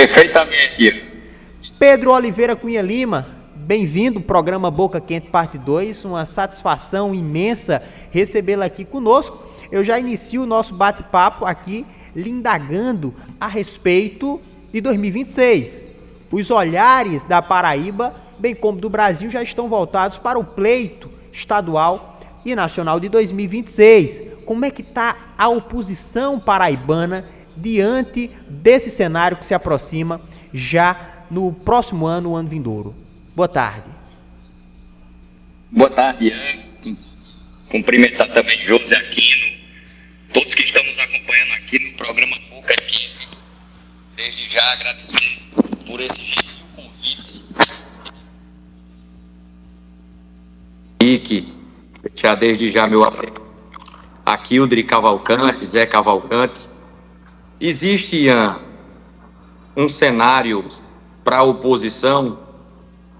Perfeitamente. Pedro Oliveira Cunha Lima, bem-vindo ao programa Boca Quente Parte 2, uma satisfação imensa recebê-lo aqui conosco. Eu já inicio o nosso bate-papo aqui, lhe indagando a respeito de 2026. Os olhares da Paraíba, bem como do Brasil, já estão voltados para o pleito estadual e nacional de 2026. Como é que está a oposição paraibana diante desse cenário que se aproxima já no próximo ano, o ano vindouro? Boa tarde. Boa tarde, Ian. Cumprimentar também José Aquino, todos que estão nos acompanhando aqui no programa Boca Quente. Desde já agradecer por esse gentil convite. Ike, deixar desde já meu apoio. Aquildre Cavalcante, Zé Cavalcante. Existe, Ian, um cenário para a oposição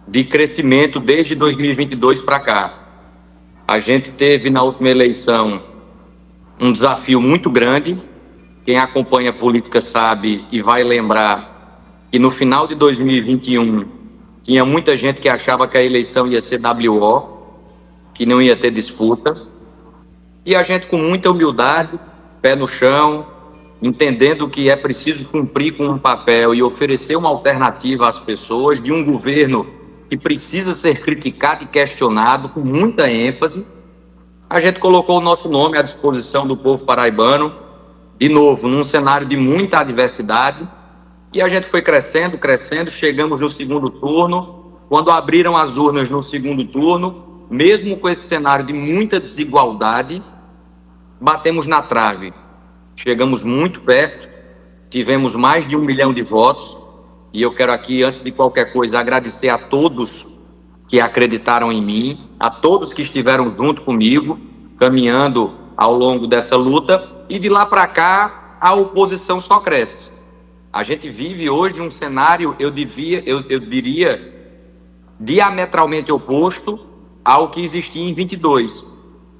de crescimento desde 2022 para cá. A gente teve na última eleição um desafio muito grande. Quem acompanha a política sabe e vai lembrar que no final de 2021 tinha muita gente que achava que a eleição ia ser WO, que não ia ter disputa. E a gente, com muita humildade, pé no chão, entendendo que é preciso cumprir com um papel e oferecer uma alternativa às pessoas de um governo que precisa ser criticado e questionado com muita ênfase, a gente colocou o nosso nome à disposição do povo paraibano, de novo, num cenário de muita adversidade, e a gente foi crescendo, chegamos no segundo turno. Quando abriram as urnas no segundo turno, mesmo com esse cenário de muita desigualdade, batemos na trave. Chegamos muito perto, tivemos mais de 1 milhão de votos, e eu quero aqui, antes de qualquer coisa, agradecer a todos que acreditaram em mim, a todos que estiveram junto comigo, caminhando ao longo dessa luta, e de lá para cá, a oposição só cresce. A gente vive hoje um cenário, eu diria, diametralmente oposto ao que existia em 22,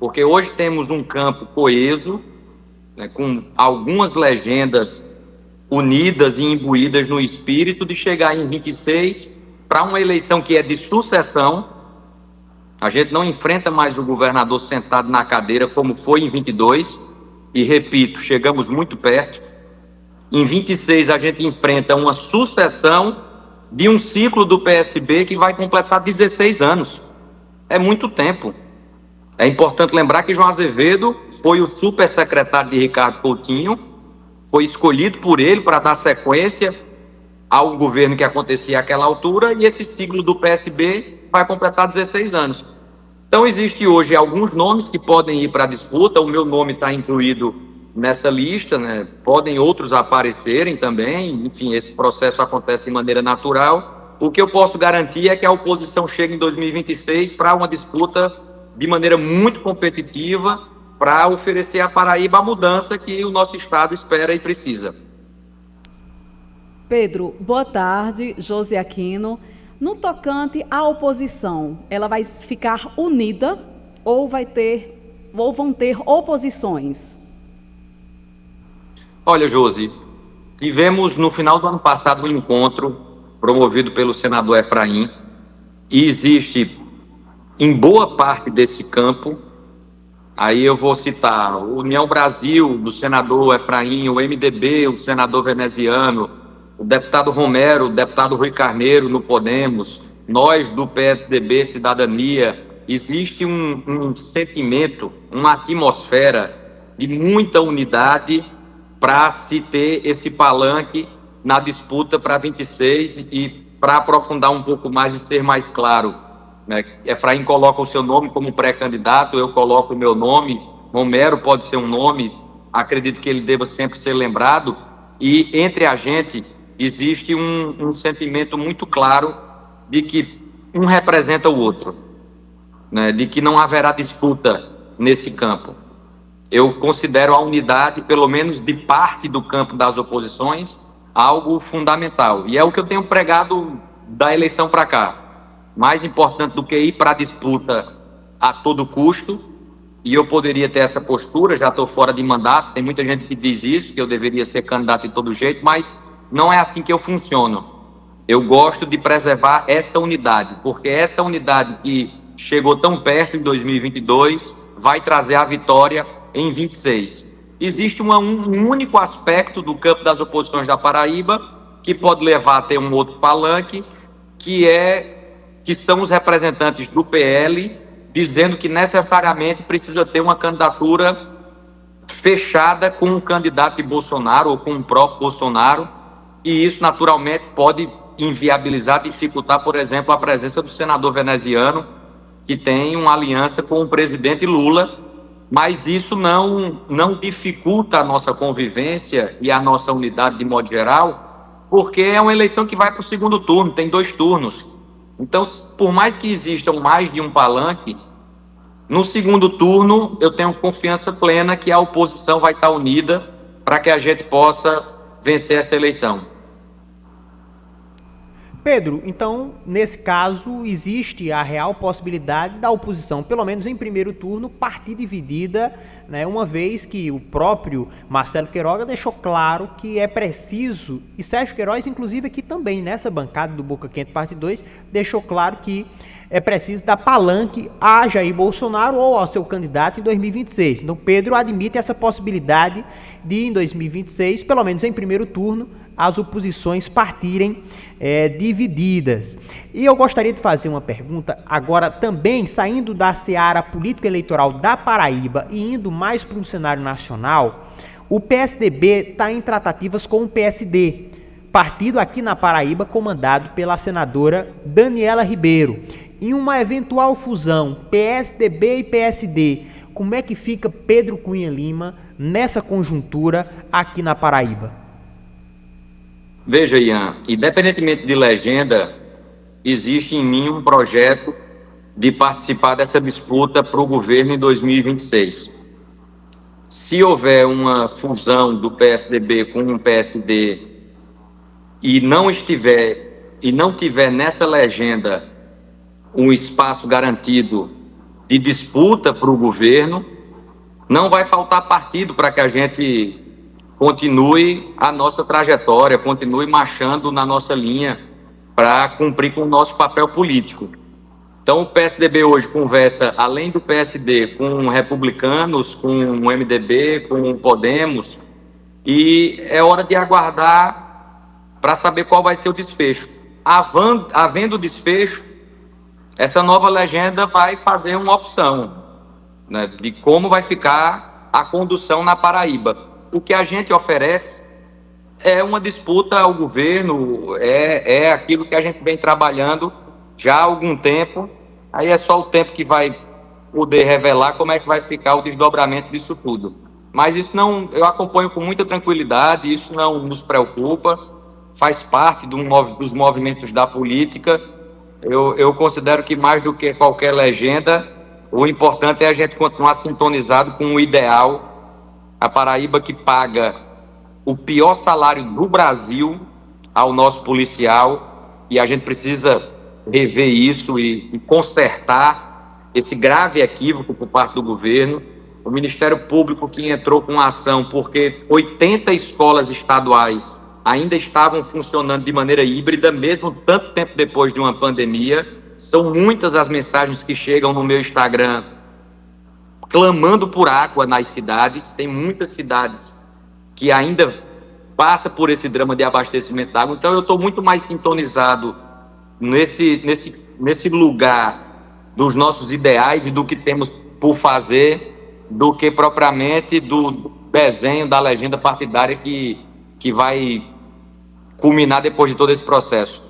porque hoje temos um campo coeso, né, com algumas legendas unidas e imbuídas no espírito de chegar em 26 para uma eleição que é de sucessão. A gente não enfrenta mais o governador sentado na cadeira como foi em 22, e repito, chegamos muito perto. Em 26 a gente enfrenta uma sucessão de um ciclo do PSB que vai completar 16 anos. É muito tempo. É importante lembrar que João Azevedo foi o supersecretário de Ricardo Coutinho, foi escolhido por ele para dar sequência ao governo que acontecia àquela altura, e esse ciclo do PSB vai completar 16 anos. Então, existe hoje alguns nomes que podem ir para a disputa, o meu nome está incluído nessa lista, né? Podem outros aparecerem também, enfim, esse processo acontece de maneira natural. O que eu posso garantir é que a oposição chega em 2026 para uma disputa de maneira muito competitiva, para oferecer à Paraíba a mudança que o nosso Estado espera e precisa. Pedro, boa tarde, José Aquino. No tocante à oposição, ela vai ficar unida ou vão ter oposições? Olha, Josi, tivemos no final do ano passado um encontro promovido pelo senador Efraim, e existe em boa parte desse campo, aí eu vou citar o União Brasil, do senador Efraim, o MDB, o senador veneziano, o deputado Romero, o deputado Rui Carneiro, no Podemos, nós do PSDB Cidadania. Existe um sentimento, uma atmosfera de muita unidade para se ter esse palanque na disputa para 26, e para aprofundar um pouco mais e ser mais claro, Efraim coloca o seu nome como pré-candidato, eu coloco o meu nome, Romero pode ser um nome, acredito que ele deva sempre ser lembrado, e entre a gente existe um sentimento muito claro de que um representa o outro, né, de que não haverá disputa nesse campo. Eu considero a unidade, pelo menos de parte do campo das oposições, algo fundamental, e é o que eu tenho pregado da eleição para cá. Mais importante do que ir para a disputa a todo custo, e eu poderia ter essa postura, já estou fora de mandato, tem muita gente que diz isso, que eu deveria ser candidato de todo jeito, mas não é assim que eu funciono. Eu gosto de preservar essa unidade, porque essa unidade que chegou tão perto em 2022 vai trazer a vitória em 26. Existe um único aspecto do campo das oposições da Paraíba que pode levar a ter um outro palanque, que são os representantes do PL dizendo que necessariamente precisa ter uma candidatura fechada com um candidato de Bolsonaro ou com o próprio Bolsonaro, e isso naturalmente pode inviabilizar, dificultar, por exemplo, a presença do senador veneziano, que tem uma aliança com o presidente Lula, mas isso não dificulta a nossa convivência e a nossa unidade de modo geral, porque é uma eleição que vai para o segundo turno, tem 2 turnos. Então, por mais que existam mais de um palanque, no segundo turno eu tenho confiança plena que a oposição vai estar unida para que a gente possa vencer essa eleição. Pedro, então, nesse caso, existe a real possibilidade da oposição, pelo menos em primeiro turno, partir dividida, né, uma vez que o próprio Marcelo Queiroga deixou claro que é preciso, e Sérgio Queiroz, inclusive aqui também, nessa bancada do Boca Quente Parte 2, deixou claro que é preciso dar palanque a Jair Bolsonaro ou ao seu candidato em 2026. Então, Pedro admite essa possibilidade de, em 2026, pelo menos em primeiro turno, as oposições partirem divididas. E eu gostaria de fazer uma pergunta, agora também saindo da seara político-eleitoral da Paraíba e indo mais para um cenário nacional. O PSDB está em tratativas com o PSD, partido aqui na Paraíba comandado pela senadora Daniela Ribeiro. Em uma eventual fusão PSDB e PSD, como é que fica Pedro Cunha Lima nessa conjuntura aqui na Paraíba? Veja, Ian, independentemente de legenda, existe em mim um projeto de participar dessa disputa para o governo em 2026. Se houver uma fusão do PSDB com o PSD e não tiver nessa legenda um espaço garantido de disputa para o governo, não vai faltar partido para que a gente continue a nossa trajetória, continue marchando na nossa linha para cumprir com o nosso papel político. Então, o PSDB hoje conversa, além do PSD, com republicanos, com o MDB, com o Podemos, e é hora de aguardar para saber qual vai ser o desfecho. Havendo desfecho, essa nova legenda vai fazer uma opção, né, de como vai ficar a condução na Paraíba. O que a gente oferece é uma disputa ao governo, é aquilo que a gente vem trabalhando já há algum tempo. Aí é só o tempo que vai poder revelar como é que vai ficar o desdobramento disso tudo. Mas isso não, eu acompanho com muita tranquilidade, isso não nos preocupa, faz parte dos movimentos da política. Eu considero que mais do que qualquer legenda, o importante é a gente continuar sintonizado com o ideal. A Paraíba que paga o pior salário do Brasil ao nosso policial, e a gente precisa rever isso e consertar esse grave equívoco por parte do governo. O Ministério Público que entrou com a ação porque 80 escolas estaduais ainda estavam funcionando de maneira híbrida, mesmo tanto tempo depois de uma pandemia. São muitas as mensagens que chegam no meu Instagram clamando por água nas cidades. Tem muitas cidades que ainda passam por esse drama de abastecimento de água. Então eu estou muito mais sintonizado nesse lugar dos nossos ideais e do que temos por fazer, do que propriamente do desenho da legenda partidária que vai culminar depois de todo esse processo.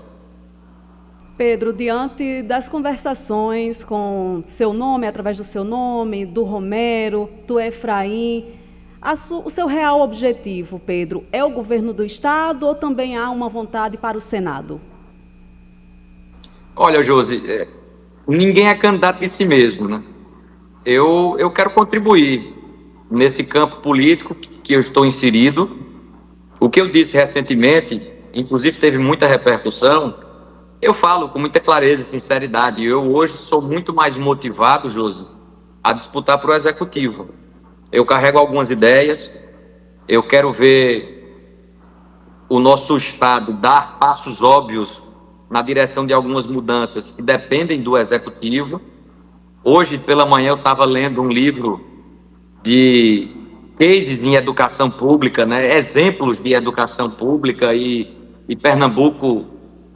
Pedro, diante das conversações com seu nome, através do seu nome, do Romero, do Efraim, o seu real objetivo, Pedro, é o governo do Estado ou também há uma vontade para o Senado? Olha, Josi, ninguém é candidato de si mesmo, né? Eu quero contribuir nesse campo político que eu estou inserido. O que eu disse recentemente, inclusive teve muita repercussão, eu falo com muita clareza e sinceridade. Eu hoje sou muito mais motivado, Josi, a disputar para o Executivo. Eu carrego algumas ideias, eu quero ver o nosso Estado dar passos óbvios na direção de algumas mudanças que dependem do Executivo. Hoje, pela manhã, eu estava lendo um livro de cases em educação pública, né, exemplos de educação pública, e Pernambuco,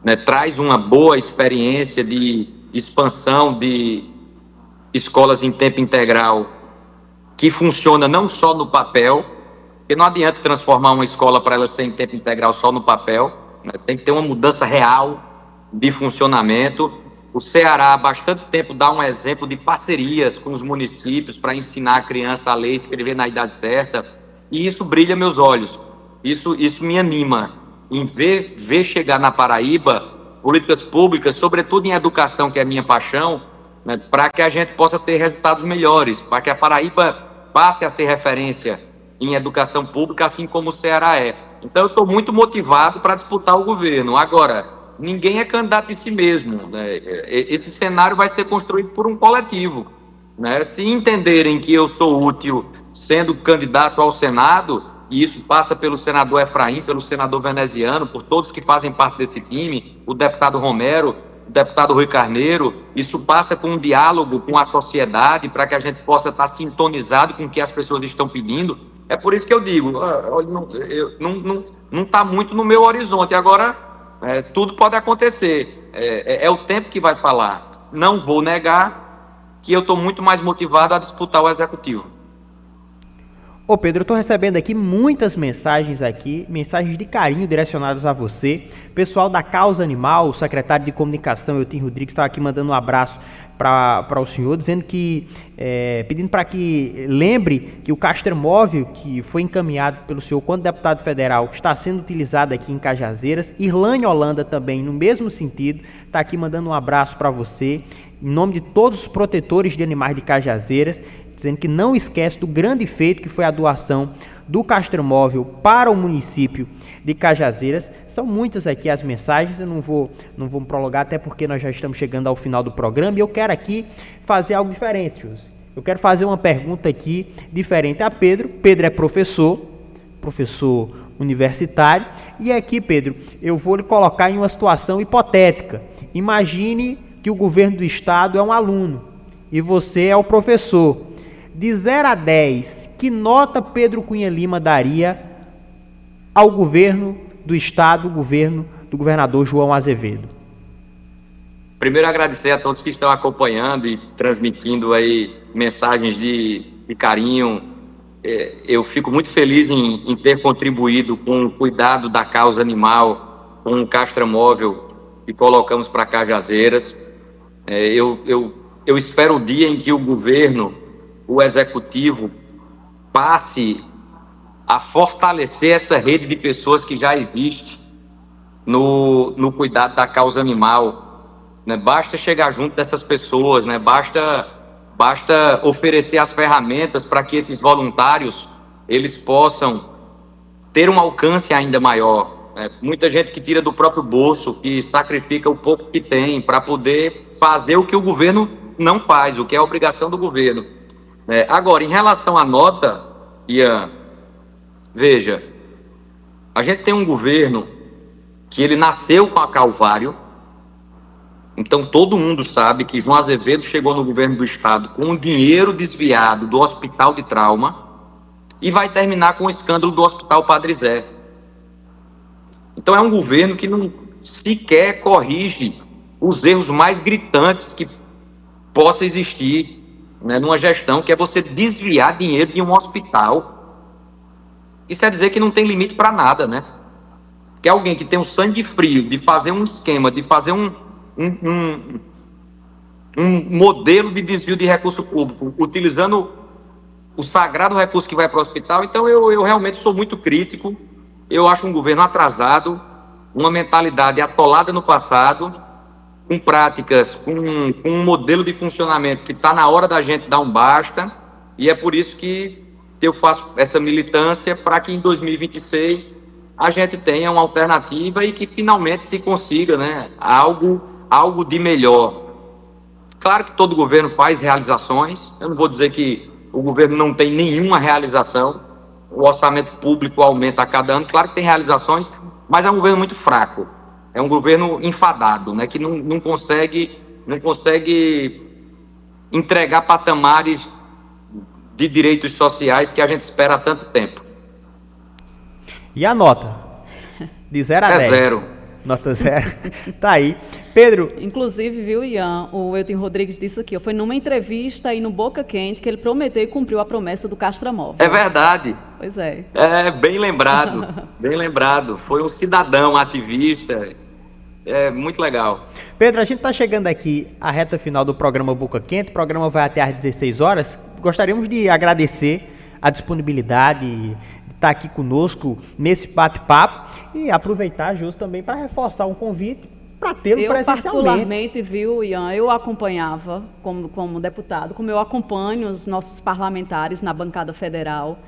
né, traz uma boa experiência de expansão de escolas em tempo integral, que funciona não só no papel, porque não adianta transformar uma escola para ela ser em tempo integral só no papel, né, tem que ter uma mudança real de funcionamento. O Ceará, há bastante tempo, dá um exemplo de parcerias com os municípios para ensinar a criança a ler e escrever na idade certa, e isso brilha meus olhos, isso me anima em ver chegar na Paraíba políticas públicas, sobretudo em educação, que é a minha paixão, né, para que a gente possa ter resultados melhores, para que a Paraíba passe a ser referência em educação pública, assim como o Ceará é. Então, eu estou muito motivado para disputar o governo. Agora, ninguém é candidato de si mesmo, né? Esse cenário vai ser construído por um coletivo, né? Se entenderem que eu sou útil sendo candidato ao Senado, e isso passa pelo senador Efraim, pelo senador veneziano, por todos que fazem parte desse time, o deputado Romero, o deputado Rui Carneiro, isso passa com um diálogo com a sociedade para que a gente possa estar sintonizado com o que as pessoas estão pedindo. É por isso que eu digo, não está muito no meu horizonte. Agora, tudo pode acontecer, é o tempo que vai falar. Não vou negar que eu estou muito mais motivado a disputar o Executivo. Ô Pedro, eu estou recebendo aqui muitas mensagens mensagens de carinho direcionadas a você. Pessoal da Causa Animal, o secretário de Comunicação, Eutim Rodrigues, estava aqui mandando um abraço para o senhor, dizendo que, pedindo para que lembre que o Castromóvel, que foi encaminhado pelo senhor quando deputado federal, está sendo utilizado aqui em Cajazeiras. Irlane Holanda também, no mesmo sentido, está aqui mandando um abraço para você, em nome de todos os protetores de animais de Cajazeiras, dizendo que não esquece do grande feito que foi a doação do Castromóvel para o município de Cajazeiras. São muitas aqui as mensagens, eu não vou me prolongar, até porque nós já estamos chegando ao final do programa, e eu quero aqui fazer algo diferente, José. Eu quero fazer uma pergunta aqui diferente a Pedro. Pedro é professor universitário, e aqui, Pedro, eu vou lhe colocar em uma situação hipotética. Imagine que o governo do estado é um aluno e você é o professor. De 0 a 10, que nota Pedro Cunha Lima daria ao governo do estado, o governo do governador João Azevedo? Primeiro, agradecer a todos que estão acompanhando e transmitindo aí mensagens de carinho. Eu fico muito feliz em ter contribuído com o cuidado da causa animal, com o Castromóvel que colocamos para Cajazeiras. Eu espero o dia em que o governo, o Executivo, passe a fortalecer essa rede de pessoas que já existe no cuidado da causa animal, né? Basta chegar junto dessas pessoas, né? Basta oferecer as ferramentas para que esses voluntários eles possam ter um alcance ainda maior, né? Muita gente que tira do próprio bolso, que sacrifica o pouco que tem para poder fazer o que o governo não faz, o que é a obrigação do governo. Agora, em relação à nota, Ian, veja, a gente tem um governo que ele nasceu com a Calvário, então todo mundo sabe que João Azevedo chegou no governo do estado com o dinheiro desviado do Hospital de Trauma e vai terminar com o escândalo do Hospital Padre Zé. Então é um governo que não sequer corrige os erros mais gritantes que possa existir, né, numa gestão, que é você desviar dinheiro de um hospital. Isso é dizer que não tem limite para nada, né? Que alguém que tem um sangue frio de fazer um esquema, de fazer um modelo de desvio de recurso público, utilizando o sagrado recurso que vai para o hospital. Então eu realmente sou muito crítico. Eu acho um governo atrasado, uma mentalidade atolada no passado, com práticas, com um modelo de funcionamento que está na hora da gente dar um basta, e é por isso que eu faço essa militância para que em 2026 a gente tenha uma alternativa e que finalmente se consiga, né, algo de melhor. Claro que todo governo faz realizações, eu não vou dizer que o governo não tem nenhuma realização, o orçamento público aumenta a cada ano, claro que tem realizações, mas é um governo muito fraco. É um governo enfadado, né, que não consegue entregar patamares de direitos sociais que a gente espera há tanto tempo. E a nota? De 0 a 10. É 0. Nota 0. Tá aí. Pedro. Inclusive, viu, Ian, o Elton Rodrigues disse aqui, foi numa entrevista aí no Boca Quente que ele prometeu e cumpriu a promessa do Castramóvel. É verdade. Pois é. É, bem lembrado, bem lembrado. Foi um cidadão ativista. É muito legal. Pedro, a gente está chegando aqui à reta final do programa Boca Quente. O programa vai até às 16 horas. Gostaríamos de agradecer a disponibilidade de estar aqui conosco nesse bate-papo e aproveitar, justo, também para reforçar um convite para tê-lo presencialmente. Eu particularmente, viu, Ian, eu acompanhava como deputado, como eu acompanho os nossos parlamentares na bancada federal.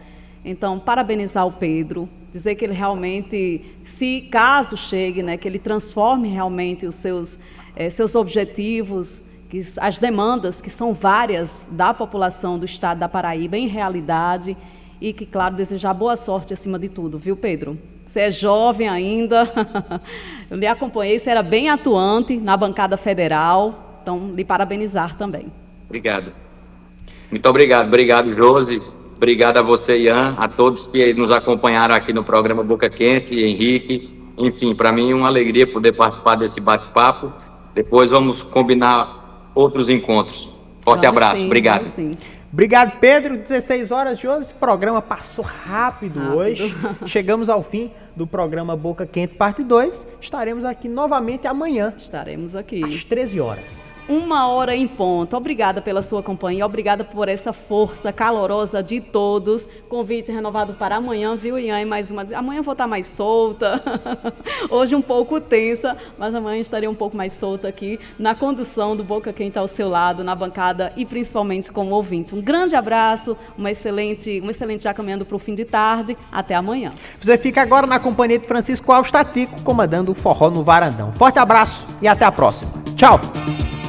Então, parabenizar o Pedro, dizer que ele realmente, se caso chegue, né, que ele transforme realmente os seus objetivos, as demandas, que são várias, da população do estado da Paraíba em realidade, e que, claro, desejar boa sorte acima de tudo, viu, Pedro? Você é jovem ainda, eu lhe acompanhei, você era bem atuante na bancada federal, então, lhe parabenizar também. Obrigado. Muito obrigado. Obrigado, Josi. Obrigado a você, Ian, a todos que nos acompanharam aqui no programa Boca Quente, Henrique. Enfim, para mim é uma alegria poder participar desse bate-papo. Depois vamos combinar outros encontros. Forte abraço. Sim, obrigado. Sim. Obrigado, Pedro. 16 horas, Josi. O programa passou rápido hoje. Chegamos ao fim do programa Boca Quente, parte 2. Estaremos aqui novamente amanhã. Estaremos aqui. Às 13 horas. 1h em ponto. Obrigada pela sua companhia, obrigada por essa força calorosa de todos. Convite renovado para amanhã, viu, Ian? Mais uma. Amanhã eu vou estar mais solta. Hoje um pouco tensa, mas amanhã estarei um pouco mais solta aqui na condução do Boca Quente ao seu lado, na bancada e principalmente como ouvinte. Um grande abraço, um excelente já caminhando para o fim de tarde. Até amanhã. Você fica agora na companhia de Francisco Alves Tatico, comandando o Forró no Varandão. Forte abraço e até a próxima. Tchau!